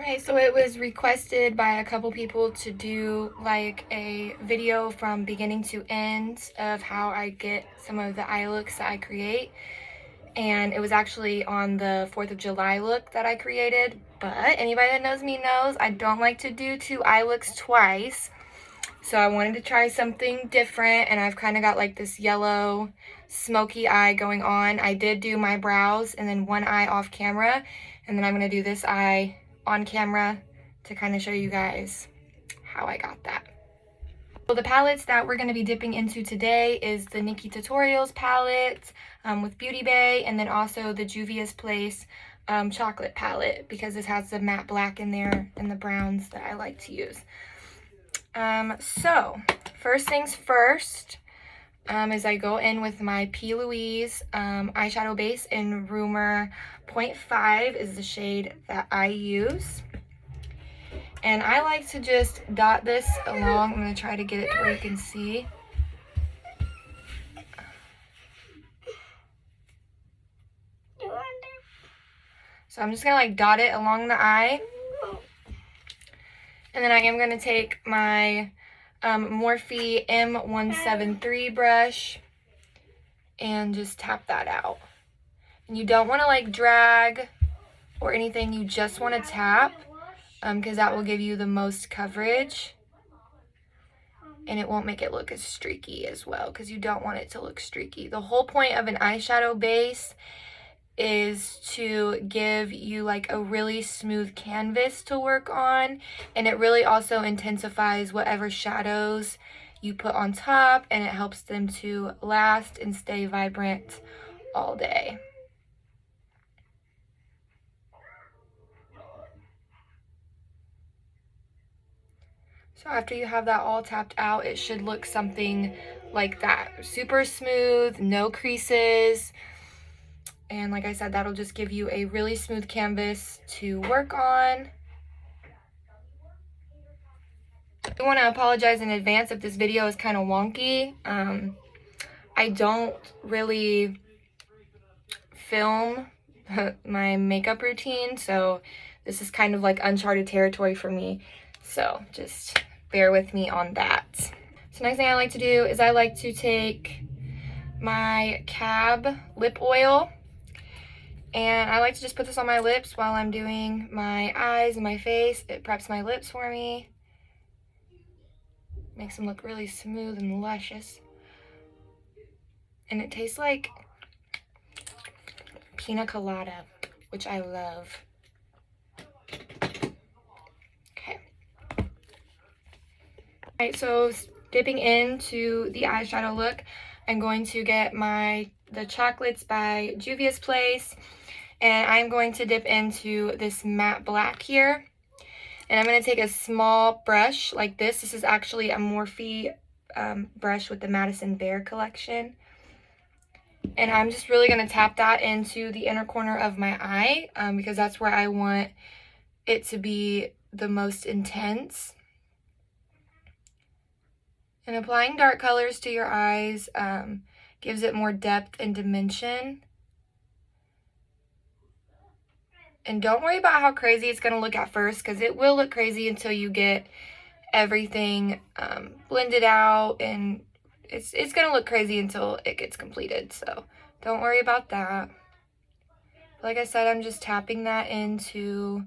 Okay, so it was requested by a couple people to do like a video from beginning to end of how I get some of the eye looks that I create. And it was actually on the 4th of July look that I created. But anybody that knows me knows I don't like to do two eye looks twice. So I wanted to try something different, and I've kind of got like this yellow smoky eye going on. I did do my brows and then one eye off camera, and then I'm going to do this eye on camera to kind of show you guys how I got that. So the palettes that we're going to be dipping into today is the NikkieTutorials palette with Beauty Bay, and then also the Juvia's Place chocolate palette, because this has the matte black in there and the browns that I like to use. So first things first is I go in with my P. Louise eyeshadow base in Rumor 0.5 is the shade that I use. And I like to just dot this along. I'm going to try to get it to where you can see. So I'm just going to like dot it along the eye. And then I am going to take my Morphe M173 brush and just tap that out. And you don't want to like drag or anything, you just want to tap because that will give you the most coverage. And it won't make it look as streaky as well, because you don't want it to look streaky. The whole point of an eyeshadow base is to give you like a really smooth canvas to work on, and it really also intensifies whatever shadows you put on top, and it helps them to last and stay vibrant all day. So after you have that all tapped out, it should look something like that. Super smooth, no creases. And like I said, that'll just give you a really smooth canvas to work on. I want to apologize in advance if this video is kind of wonky. I don't really film my makeup routine, so this is kind of like uncharted territory for me. So just bear with me on that. So next thing I like to do is I like to take my Cab lip oil, and I like to just put this on my lips while I'm doing my eyes and my face. It preps my lips for me. Makes them look really smooth and luscious. And it tastes like pina colada, which I love. Okay. Alright, so dipping into the eyeshadow look, I'm going to get the chocolates by Juvia's Place, and I'm going to dip into this matte black here. And I'm going to take a small brush like this. This is actually a Morphe brush with the Madison Bear collection. And I'm just really going to tap that into the inner corner of my eye because that's where I want it to be the most intense. And applying dark colors to your eyes gives it more depth and dimension. And don't worry about how crazy it's going to look at first, because it will look crazy until you get everything blended out, and it's going to look crazy until it gets completed. So don't worry about that. Like I said, I'm just tapping that into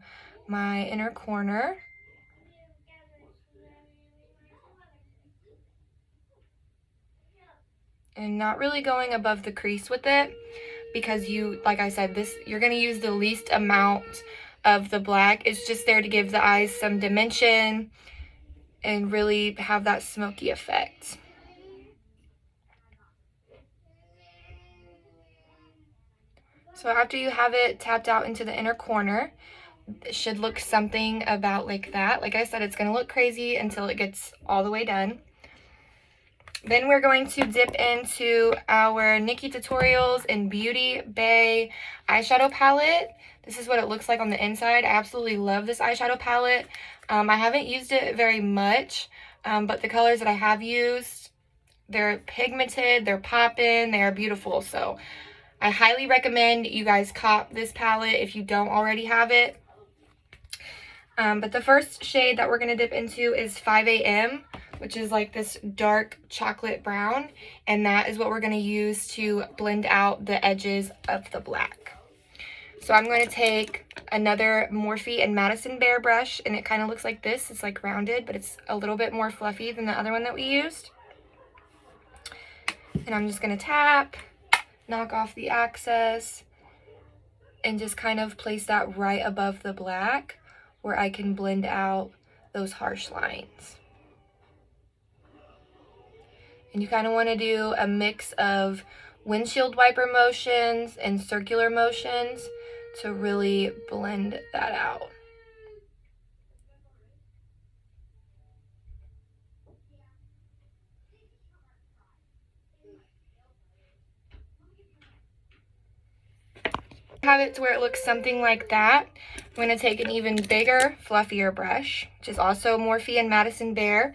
my inner corner. And not really going above the crease with it, because like I said, you're going to use the least amount of the black. It's just there to give the eyes some dimension and really have that smoky effect. So after you have it tapped out into the inner corner, it should look something about like that. Like I said, it's going to look crazy until it gets all the way done. Then we're going to dip into our NikkieTutorials and Beauty Bay eyeshadow palette. This is what it looks like on the inside. I absolutely love this eyeshadow palette. I haven't used it very much, but the colors that I have used, they're pigmented, they're popping, they are beautiful. So I highly recommend you guys cop this palette if you don't already have it. But the first shade that we're going to dip into is 5 a.m., which is like this dark chocolate brown. And that is what we're going to use to blend out the edges of the black. So I'm going to take another Morphe and Madison Bear brush, and it kind of looks like this. It's like rounded, but it's a little bit more fluffy than the other one that we used. And I'm just going to tap, knock off the excess, and just kind of place that right above the black where I can blend out those harsh lines. And you kind of want to do a mix of windshield wiper motions and circular motions to really blend that out. Have it to where it looks something like that. I'm going to take an even bigger, fluffier brush, which is also Morphe and Madison Bear,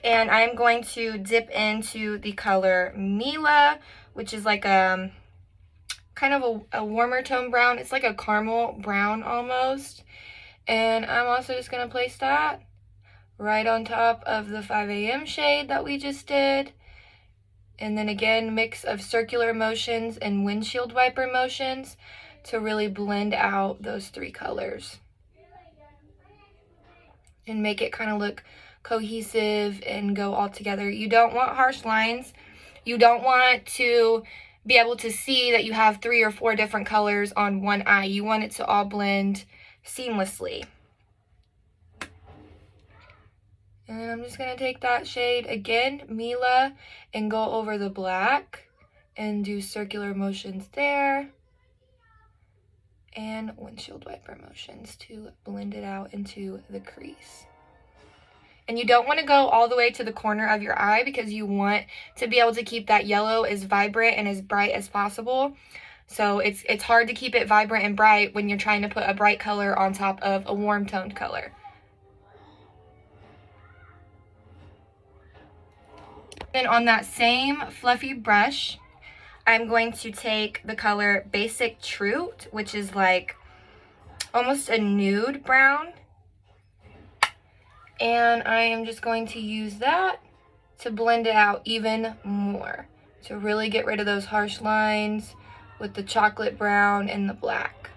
and I'm going to dip into the color Mila, which is like a kind of a warmer tone brown. It's like a caramel brown almost. And I'm also just going to place that right on top of the 5 a.m. shade that we just did. And then again, mix of circular motions and windshield wiper motions to really blend out those three colors and make it kind of look cohesive and go all together. You don't want harsh lines. You don't want to be able to see that you have 3 or 4 different colors on one eye. You want it to all blend seamlessly. And I'm just going to take that shade again, Mila, and go over the black and do circular motions there and windshield wiper motions to blend it out into the crease. And you don't want to go all the way to the corner of your eye because you want to be able to keep that yellow as vibrant and as bright as possible. So it's hard to keep it vibrant and bright when you're trying to put a bright color on top of a warm toned color. Then on that same fluffy brush, I'm going to take the color Basic Truth, which is like almost a nude brown. And I am just going to use that to blend it out even more, to really get rid of those harsh lines with the chocolate brown and the black.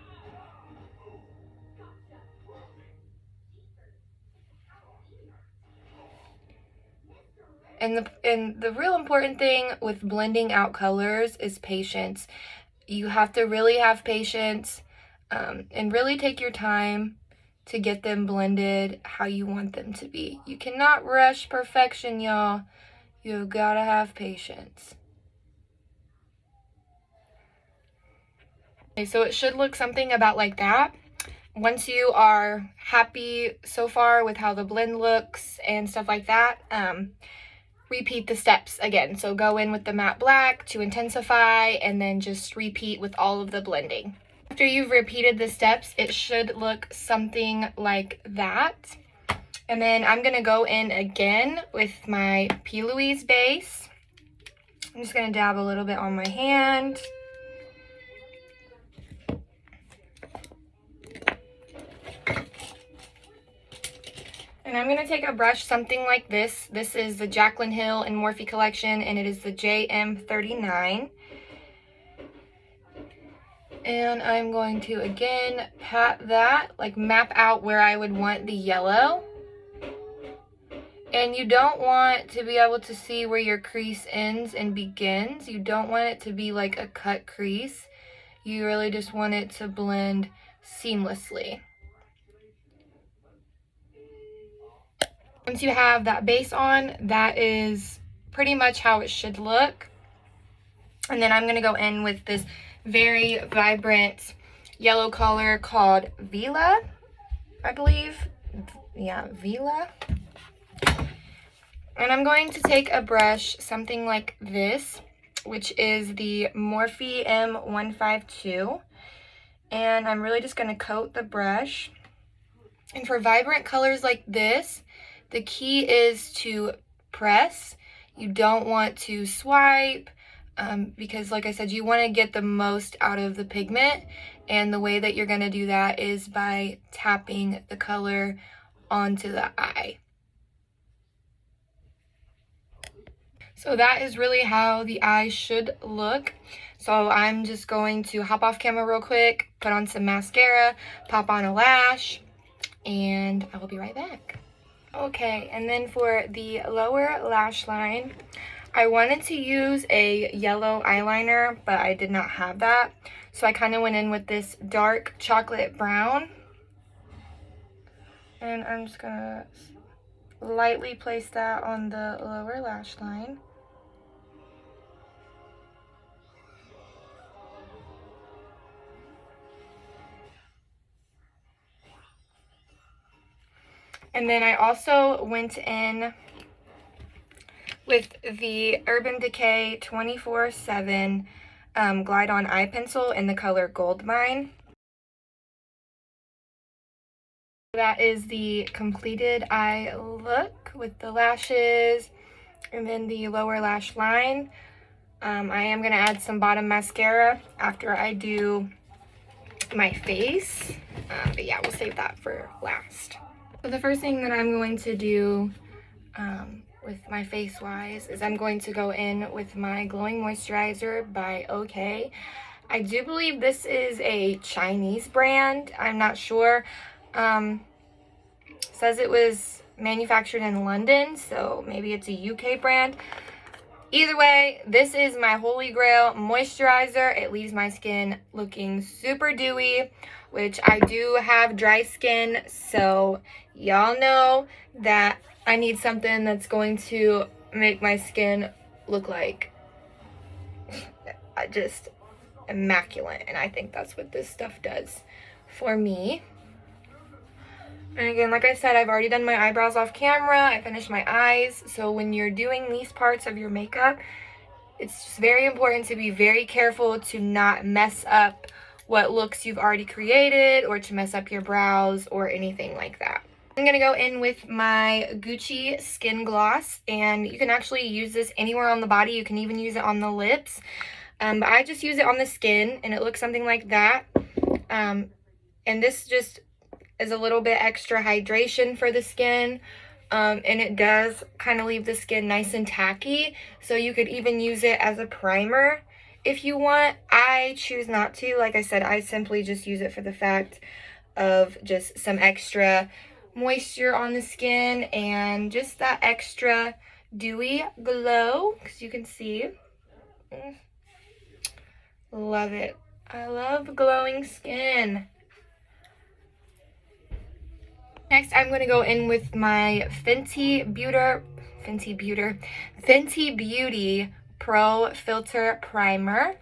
And the real important thing with blending out colors is patience. You have to really have patience and really take your time to get them blended how you want them to be. You cannot rush perfection, y'all. You gotta have patience. Okay, so it should look something about like that. Once you are happy so far with how the blend looks and stuff like that, repeat the steps again. So go in with the matte black to intensify and then just repeat with all of the blending. After you've repeated the steps, it should look something like that. And then I'm going to go in again with my P. Louise base. I'm just going to dab a little bit on my hand. And I'm going to take a brush something like this. This is the Jaclyn Hill and Morphe collection, and it is the JM39. And I'm going to, again, pat that, like map out where I would want the yellow. And you don't want to be able to see where your crease ends and begins. You don't want it to be like a cut crease. You really just want it to blend seamlessly. Once you have that base on, that is pretty much how it should look. And then I'm going to go in with this very vibrant yellow color called Vila, I believe. Yeah, Vila. And I'm going to take a brush, something like this, which is the Morphe M152. And I'm really just going to coat the brush. And for vibrant colors like this, the key is to press. You don't want to swipe because, like I said, you want to get the most out of the pigment. And the way that you're going to do that is by tapping the color onto the eye. So that is really how the eye should look. So I'm just going to hop off camera real quick, put on some mascara, pop on a lash, and I will be right back. Okay, and then for the lower lash line, I wanted to use a yellow eyeliner, but I did not have that. So I kind of went in with this dark chocolate brown. And I'm just gonna lightly place that on the lower lash line. And then I also went in with the Urban Decay 24/7 Glide On Eye Pencil in the color Goldmine. That is the completed eye look with the lashes and then the lower lash line. I am going to add some bottom mascara after I do my face, but yeah, we'll save that for last. So the first thing that I'm going to do with my face wise is I'm going to go in with my glowing moisturizer by OK. I do believe this is a Chinese brand. I'm not sure. Says it was manufactured in London, so maybe it's a UK brand. Either way, this is my holy grail moisturizer. It leaves my skin looking super dewy, which I do have dry skin, so y'all know that I need something that's going to make my skin look like just immaculate, and I think that's what this stuff does for me. And again, like I said, I've already done my eyebrows off camera. I finished my eyes. So when you're doing these parts of your makeup, it's just very important to be very careful to not mess up what looks you've already created or to mess up your brows or anything like that. I'm going to go in with my Gucci Skin Gloss, and you can actually use this anywhere on the body. You can even use it on the lips. But I just use it on the skin, and it looks something like that. And this just is a little bit extra hydration for the skin, and it does kind of leave the skin nice and tacky, so you could even use it as a primer if you want. I choose not to. Like I said, I simply just use it for the fact of just some extra moisture on the skin and just that extra dewy glow, because you can see. Love it. I love glowing skin. Next, I'm going to go in with my Fenty Beauty Pro Filter Primer.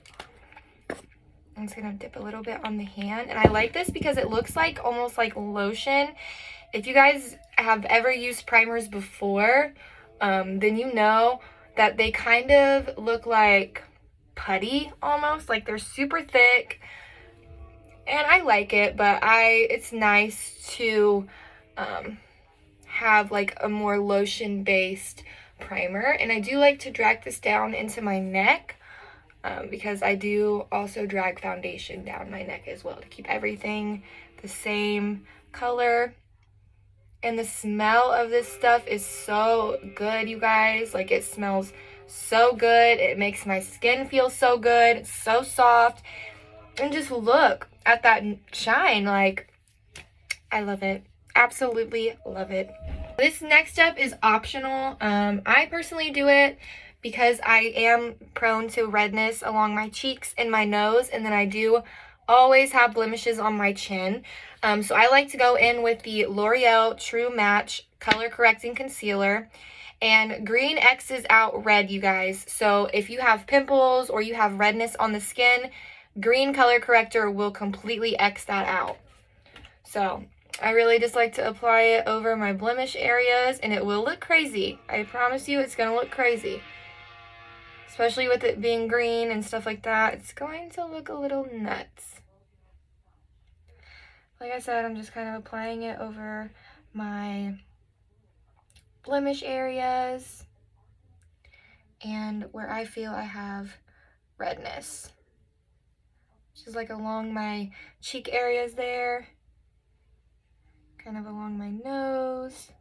I'm just going to dip a little bit on the hand. And I like this because it looks like almost like lotion. If you guys have ever used primers before, then you know that they kind of look like putty almost. Like they're super thick. And I like it, but it's nice to have like a more lotion based primer. And I do like to drag this down into my neck because I do also drag foundation down my neck as well to keep everything the same color. And the smell of this stuff is so good, you guys. Like, it smells so good. It makes my skin feel so good. It's so soft. And just look at that shine. Like, I love it. Absolutely love it. This next step is optional. I personally do it because I am prone to redness along my cheeks and my nose, and then I do always have blemishes on my chin. So I like to go in with the L'Oreal True Match Color Correcting Concealer, and green X's out red, you guys. So if you have pimples or you have redness on the skin, green color corrector will completely X that out. So I really just like to apply it over my blemish areas, and it will look crazy. I promise you it's going to look crazy. Especially with it being green and stuff like that. It's going to look a little nuts. Like I said, I'm just kind of applying it over my blemish areas and where I feel I have redness. which is like along my cheek areas there, kind of along my nose.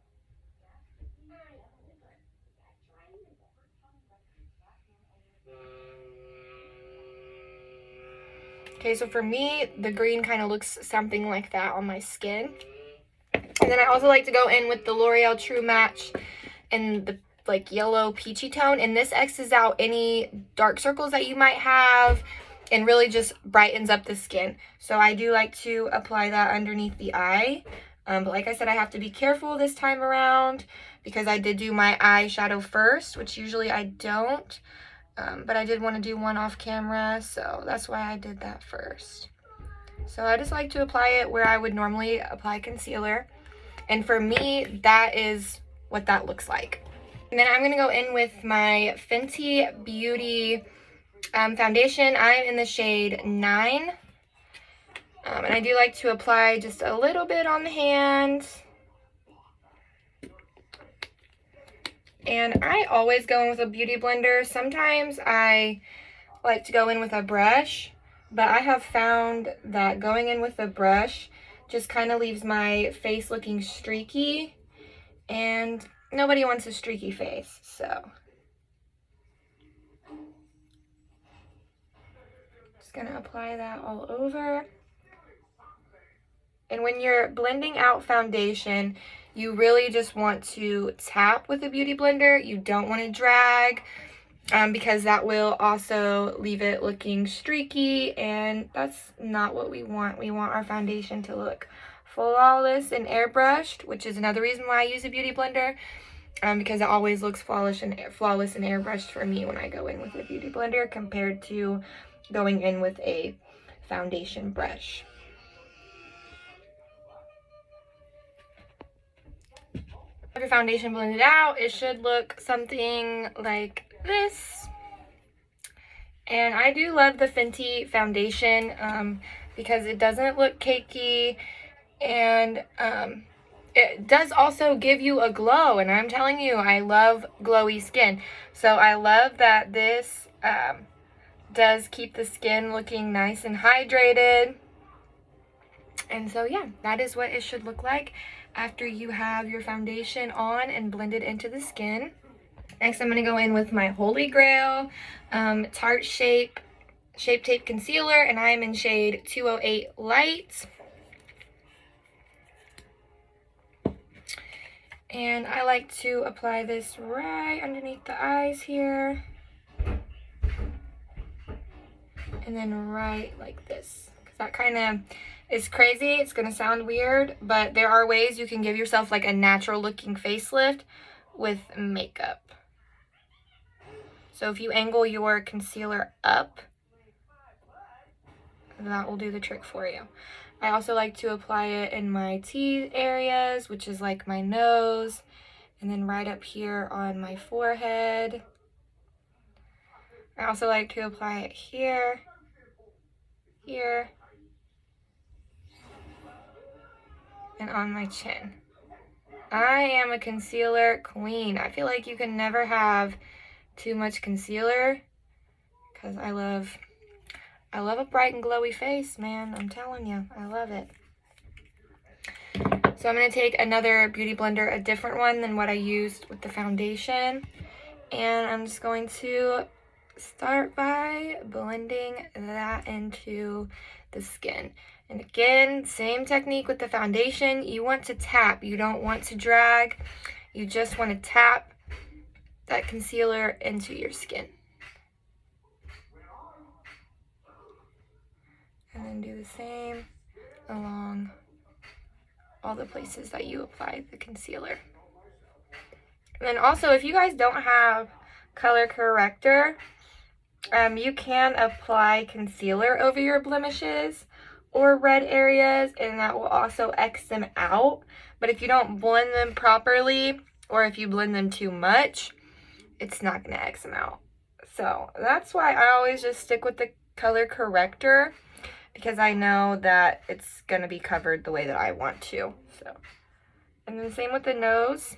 Okay, so for me, the green kind of looks something like that on my skin. And then I also like to go in with the L'Oreal True Match in the like yellow peachy tone, and this X's out any dark circles that you might have and really just brightens up the skin. So I do like to apply that underneath the eye. But like I said, I have to be careful this time around because I did do my eyeshadow first, which usually I don't. But I did want to do one off camera, so that's why I did that first. So I just like to apply it where I would normally apply concealer. And for me, that is what that looks like. And then I'm going to go in with my Fenty Beauty foundation. I'm in the shade 9. And I do like to apply just a little bit on the hands. And I always go in with a beauty blender. Sometimes I like to go in with a brush, but I have found that going in with a brush just kind of leaves my face looking streaky, and nobody wants a streaky face, so. Just gonna apply that all over. And when you're blending out foundation, you really just want to tap with a beauty blender. You don't want to drag because that will also leave it looking streaky, and that's not what we want. We want our foundation to look flawless and airbrushed, which is another reason why I use a beauty blender, because it always looks flawless and airbrushed for me when I go in with a beauty blender compared to going in with a foundation brush. Have your foundation blended out, it should look something like this. And I do love the Fenty foundation because it doesn't look cakey, and it does also give you a glow, and I'm telling you, I love glowy skin. So I love that this does keep the skin looking nice and hydrated. And so yeah, that is what it should look like after you have your foundation on and blended into the skin. Next, I'm going to go in with my Holy Grail Tarte Shape Tape Concealer, and I'm in shade 208 Light. And I like to apply this right underneath the eyes here. And then right like this. Because that kind of is crazy. It's going to sound weird, but there are ways you can give yourself like a natural looking facelift with makeup. So if you angle your concealer up, that will do the trick for you. I also like to apply it in my T areas, which is like my nose, and then right up here on my forehead. I also like to apply it here, here, and on my chin. I am a concealer queen. I feel like you can never have too much concealer because I love a bright and glowy face, man. I'm telling you, I love it. So I'm going to take another beauty blender, a different one than what I used with the foundation. And I'm just going to start by blending that into the skin. And again, same technique with the foundation. You want to tap. You don't want to drag. You just want to tap that concealer into your skin. And then do the same along all the places that you applied the concealer. And then also, if you guys don't have color corrector, you can apply concealer over your blemishes or red areas, and that will also X them out. But if you don't blend them properly, or if you blend them too much, it's not going to X them out. So that's why I always just stick with the color corrector, because I know that it's going to be covered the way that I want to. So, and then same with the nose.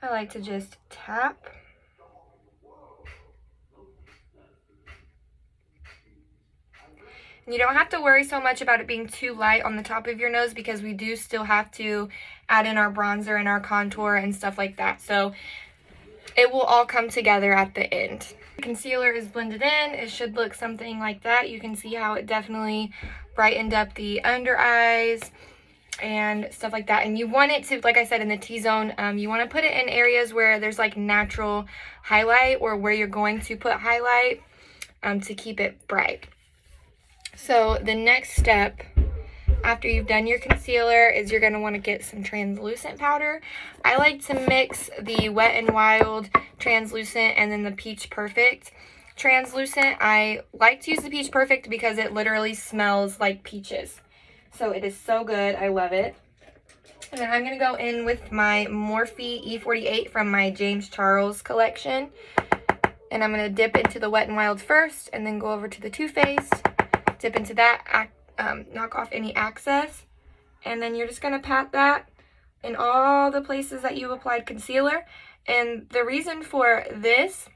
I like to just tap. You don't have to worry so much about it being too light on the top of your nose because we do still have to add in our bronzer and our contour and stuff like that. So it will all come together at the end. Concealer is blended in. It should look something like that. You can see how it definitely brightened up the under eyes and stuff like that. And you want it to, like I said, in the T-zone, you want to put it in areas where there's like natural highlight or where you're going to put highlight to keep it bright. So the next step after you've done your concealer is you're going to want to get some translucent powder. I like to mix the Wet n Wild translucent and then the Peach Perfect translucent. I like to use the Peach Perfect because it literally smells like peaches. So it is so good. I love it. And then I'm going to go in with my Morphe E48 from my James Charles collection. And I'm going to dip into the Wet n Wild first and then go over to the Too Faced. Dip into that, knock off any excess. And then you're just going to pat that in all the places that you applied concealer. And the reason for this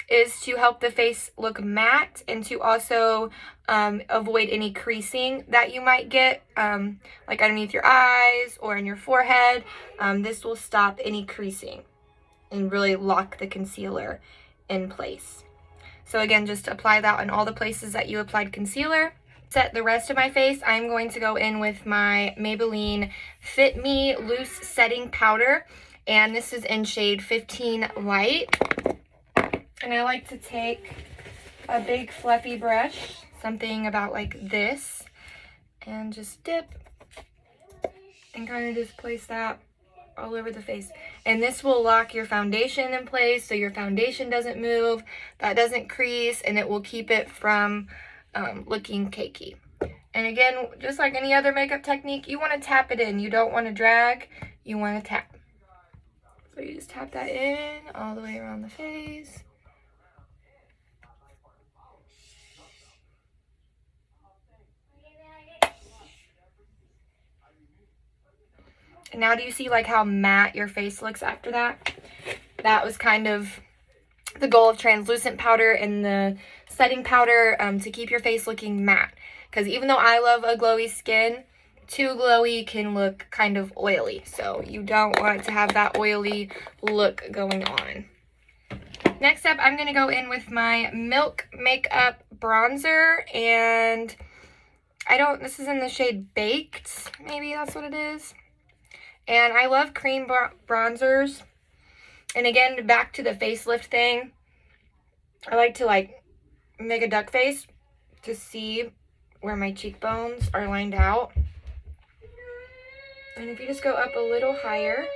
is to help the face look matte and to also avoid any creasing that you might get like underneath your eyes or in your forehead. This will stop any creasing and really lock the concealer in place. So again, just apply that on all the places that you applied concealer. Set the rest of my face. I'm going to go in with my Maybelline Fit Me Loose Setting Powder, and this is in shade 15 Light. And I like to take a big fluffy brush, something about like this, and just dip and kind of just place that all over the face. And this will lock your foundation in place so your foundation doesn't move, that doesn't crease, and it will keep it from looking cakey. And again, just like any other makeup technique, you want to tap it in. You don't want to drag, you want to tap. So you just tap that in all the way around the face. And now do you see like how matte your face looks after that? That was kind of the goal of translucent powder and the setting powder, to keep your face looking matte. Because even though I love a glowy skin, too glowy can look kind of oily. So you don't want to have that oily look going on. Next up, I'm going to go in with my Milk Makeup Bronzer. And this is in the shade Baked. Maybe that's what it is. And I love cream bronzers. And again, back to the facelift thing. I like to like make a duck face to see where my cheekbones are lined out. And if you just go up a little higher,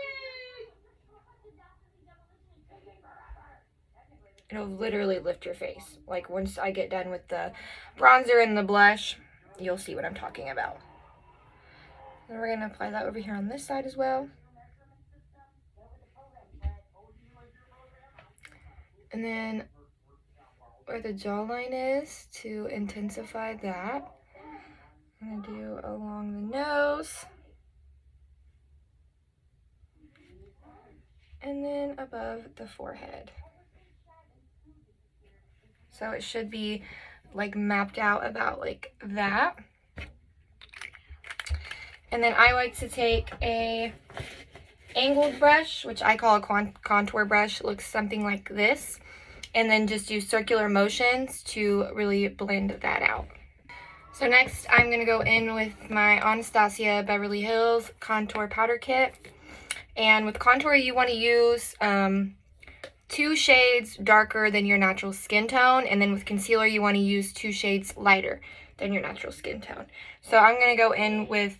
it'll literally lift your face. Like once I get done with the bronzer and the blush, you'll see what I'm talking about. Then we're going to apply that over here on this side as well. And then where the jawline is, to intensify that, I'm going to do along the nose. And then above the forehead. So it should be like mapped out about like that. And then I like to take a angled brush, which I call a contour brush. It looks something like this. And then just do circular motions to really blend that out. So next, I'm going to go in with my Anastasia Beverly Hills Contour Powder Kit. And with contour, you want to use 2 shades darker than your natural skin tone. And then with concealer, you want to use 2 shades lighter than your natural skin tone. So I'm going to go in with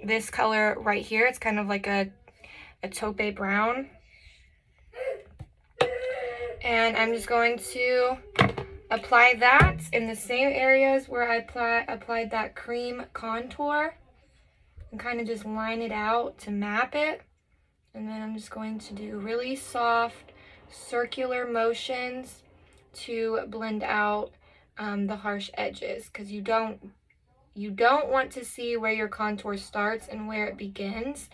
this color right here. It's kind of like a taupe brown. And I'm just going to apply that in the same areas where I applied that cream contour. And kind of just line it out to map it. And then I'm just going to do really soft circular motions to blend out the harsh edges. Because you don't want to see where your contour starts and where it begins.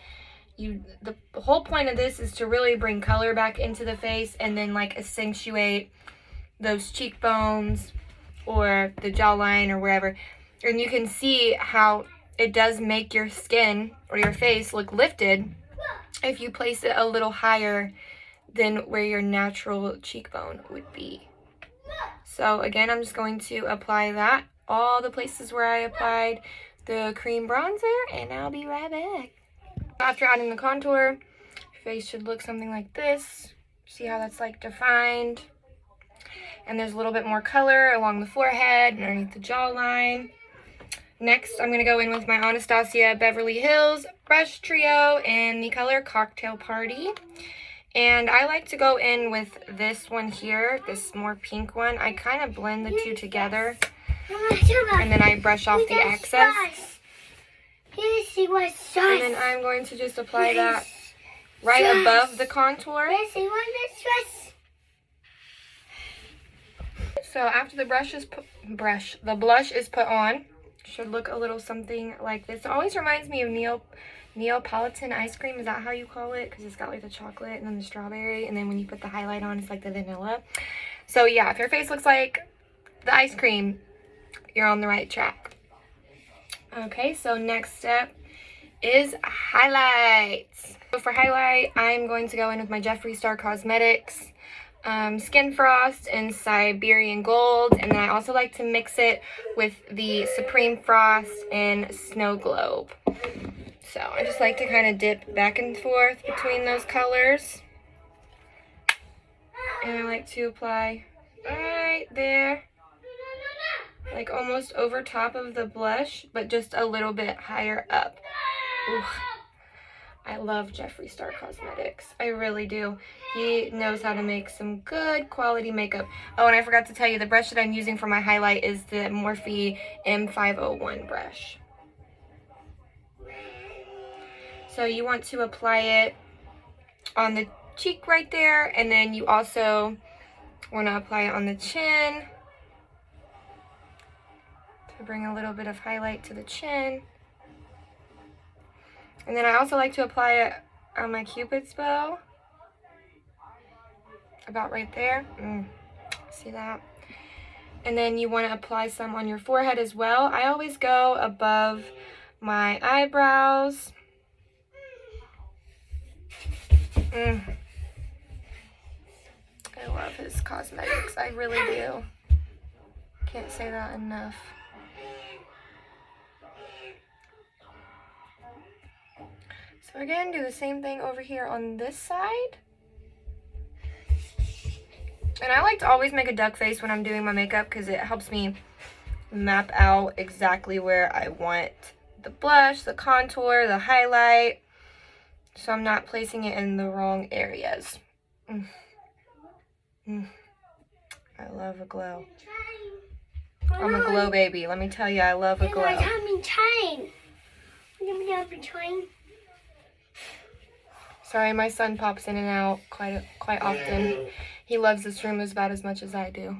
The whole point of this is to really bring color back into the face and then like accentuate those cheekbones or the jawline or wherever. And you can see how it does make your skin or your face look lifted if you place it a little higher than where your natural cheekbone would be. So again, I'm just going to apply that all the places where I applied the cream bronzer, and I'll be right back. After adding the contour, your face should look something like this. See how that's like defined? And there's a little bit more color along the forehead and underneath the jawline. Next, I'm going to go in with my Anastasia Beverly Hills Brush Trio in the color Cocktail Party. And I like to go in with this one here, this more pink one. I kind of blend the two together, and then I brush off the excess. And then I'm going to just apply that right above the contour. So after the blush is put on, should look a little something like this. It always reminds me of Neapolitan ice cream. Is that how you call it? Because it's got like the chocolate and then the strawberry, and then when you put the highlight on, it's like the vanilla. So yeah, if your face looks like the ice cream, you're on the right track. Okay, so next step is highlights. So for highlight, I'm going to go in with my Jeffree Star Cosmetics Skin Frost in Siberian Gold, and then I also like to mix it with the Supreme Frost in Snow Globe. So I just like to kind of dip back and forth between those colors, and I like to apply right there, like almost over top of the blush, but just a little bit higher up. Ooh. I love Jeffree Star Cosmetics. I really do. He knows how to make some good quality makeup. Oh, and I forgot to tell you, the brush that I'm using for my highlight is the Morphe M501 brush. So you want to apply it on the cheek right there, and then you also want to apply it on the chin to bring a little bit of highlight to the chin. And then I also like to apply it on my Cupid's bow, about right there. See that? And then you want to apply some on your forehead as well. I always go above my eyebrows. I love his cosmetics. I really do. Can't say that enough. So again, do the same thing over here on this side. And I like to always make a duck face when I'm doing my makeup because it helps me map out exactly where I want the blush, the contour, the highlight, so I'm not placing it in the wrong areas. I love a glow. I'm a glow baby. Let me tell you, I love a glow. Sorry, my son pops in and out quite often. He loves this room about as much as I do.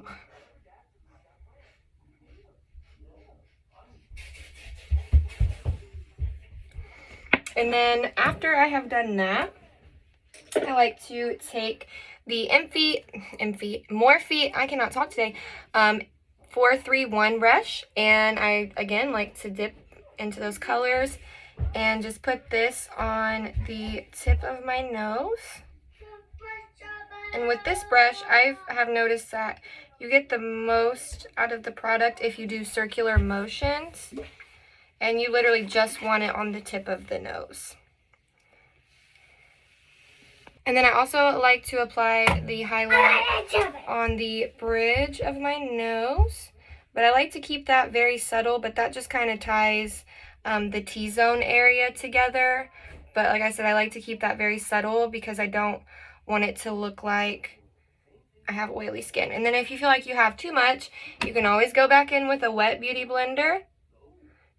And then after I have done that, I like to take the Morphe, I cannot talk today, 431 brush, and I again like to dip into those colors and just put this on the tip of my nose. And with this brush, I have noticed that you get the most out of the product if you do circular motions, and you literally just want it on the tip of the nose. And then I also like to apply the highlight on the bridge of my nose, but I like to keep that very subtle, but that just kind of ties the T-zone area together. But like I said, I like to keep that very subtle because I don't want it to look like I have oily skin. And then if you feel like you have too much, you can always go back in with a wet beauty blender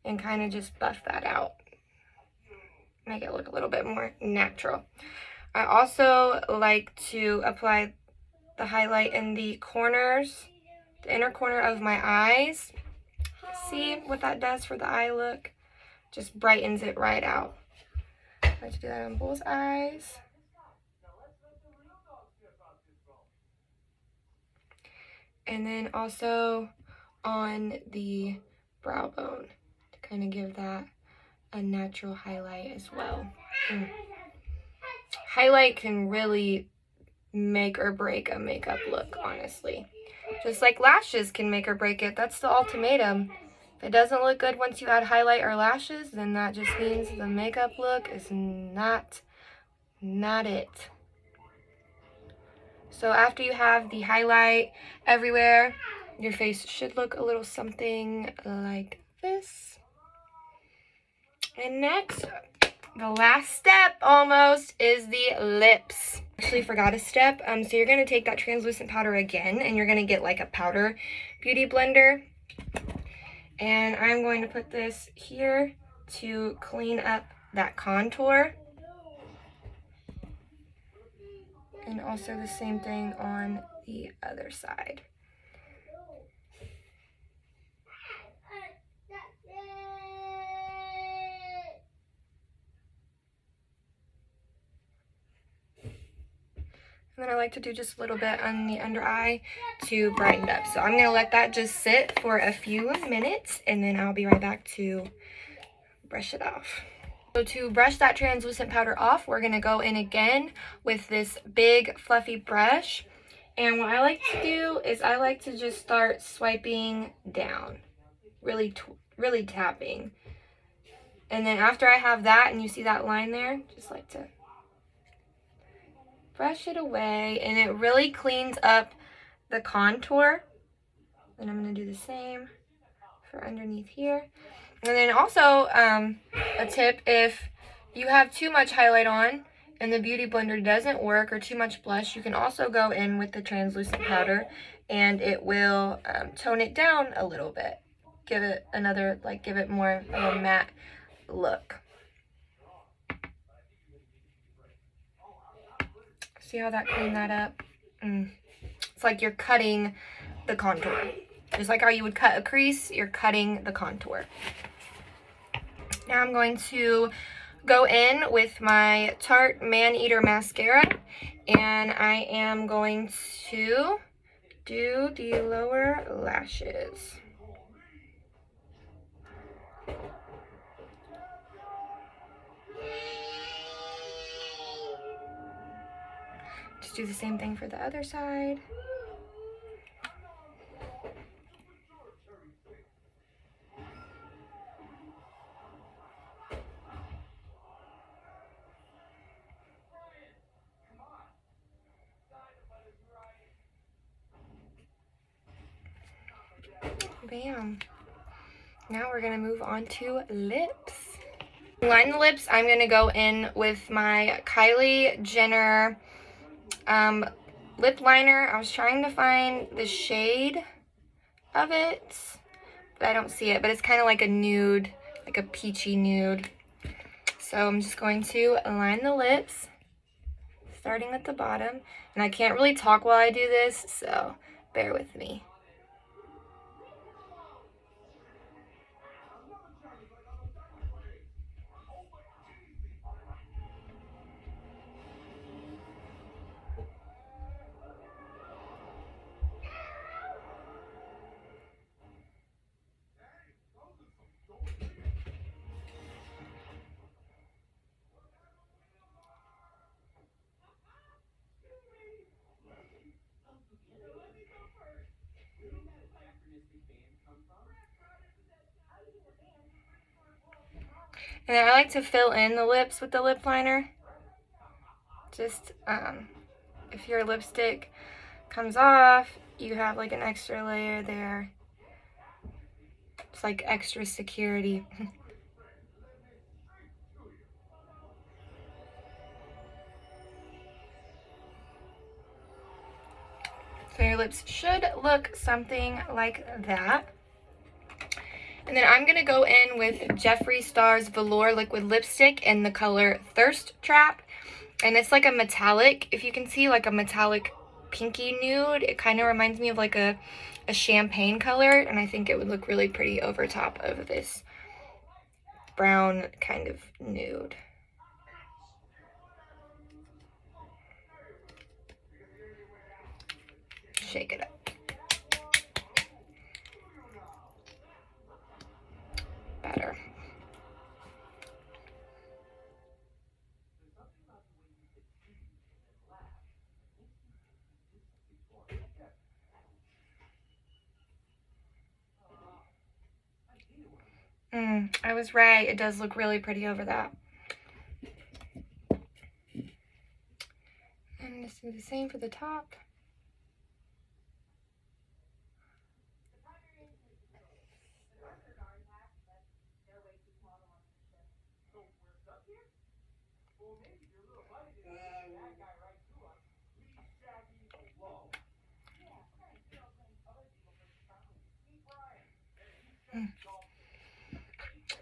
and kind of just buff that out. Make it look a little bit more natural. I also like to apply the highlight in the corners, the inner corner of my eyes. See what that does for the eye look? Just brightens it right out. I like to do that on both eyes. And then also on the brow bone to kind of give that a natural highlight as well. Highlight can really make or break a makeup look, honestly. Just like lashes can make or break it. That's the ultimatum. If it doesn't look good once you add highlight or lashes, then that just means the makeup look is not it. So after you have the highlight everywhere, your face should look a little something like this. And next, the last step almost is the lips. Actually forgot a step. So you're going to take that translucent powder again, and you're going to get like a powder beauty blender. And I'm going to put this here to clean up that contour. And also the same thing on the other side. And then I like to do just a little bit on the under eye to brighten up. So I'm going to let that just sit for a few minutes, and then I'll be right back to brush it off. So to brush that translucent powder off, we're going to go in again with this big fluffy brush. And what I like to do is I like to just start swiping down, really tapping. And then after I have that and you see that line there, just like to brush it away, and it really cleans up the contour. And I'm going to do the same for underneath here. And then also a tip, if you have too much highlight on and the beauty blender doesn't work, or too much blush, you can also go in with the translucent powder and it will tone it down a little bit. Give it another, give it more of a matte look. See how that cleaned that up? It's like you're cutting the contour. Just like how you would cut a crease, you're cutting the contour. Now I'm going to go in with my Tarte Maneater mascara, and I am going to do the lower lashes. Just do the same thing for the other side. Bam. Now we're going to move on to lips. To line the lips, I'm going to go in with my Kylie Jenner lip liner. I was trying to find the shade of it, but I don't see it. But it's kind of like a nude, like a peachy nude. So I'm just going to line the lips, starting at the bottom. And I can't really talk while I do this, so bear with me. And then I like to fill in the lips with the lip liner. Just, if your lipstick comes off, you have like an extra layer there. It's like extra security. So your lips should look something like that. And then I'm going to go in with Jeffree Star's Velour Liquid Lipstick in the color Thirst Trap. And it's like a metallic, if you can see, like a metallic pinky nude. It kind of reminds me of like a champagne color. And I think it would look really pretty over top of this brown kind of nude. Shake it up. I was right. It does look really pretty over that. And this is the same for the top.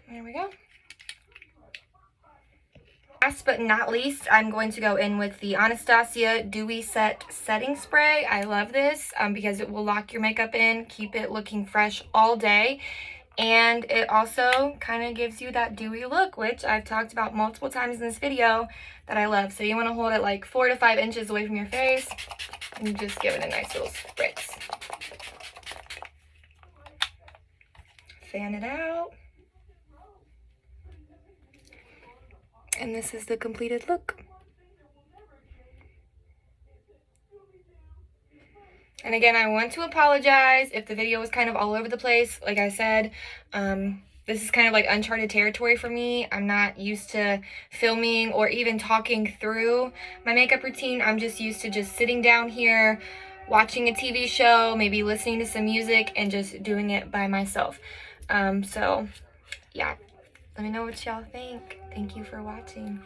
There we go. Last but not least, I'm going to go in with the Anastasia Dewy Set Setting Spray. I love this because it will lock your makeup in, keep it looking fresh all day. And it also kind of gives you that dewy look, which I've talked about multiple times in this video that I love. So you want to hold it like 4 to 5 inches away from your face and just give it a nice little spritz. Fan it out. And this is the completed look. And again, I want to apologize if the video was kind of all over the place. Like I said, this is kind of like uncharted territory for me. I'm not used to filming or even talking through my makeup routine. I'm just used to just sitting down here, watching a TV show, maybe listening to some music, and just doing it by myself. So, yeah. Let me know what y'all think. Thank you for watching.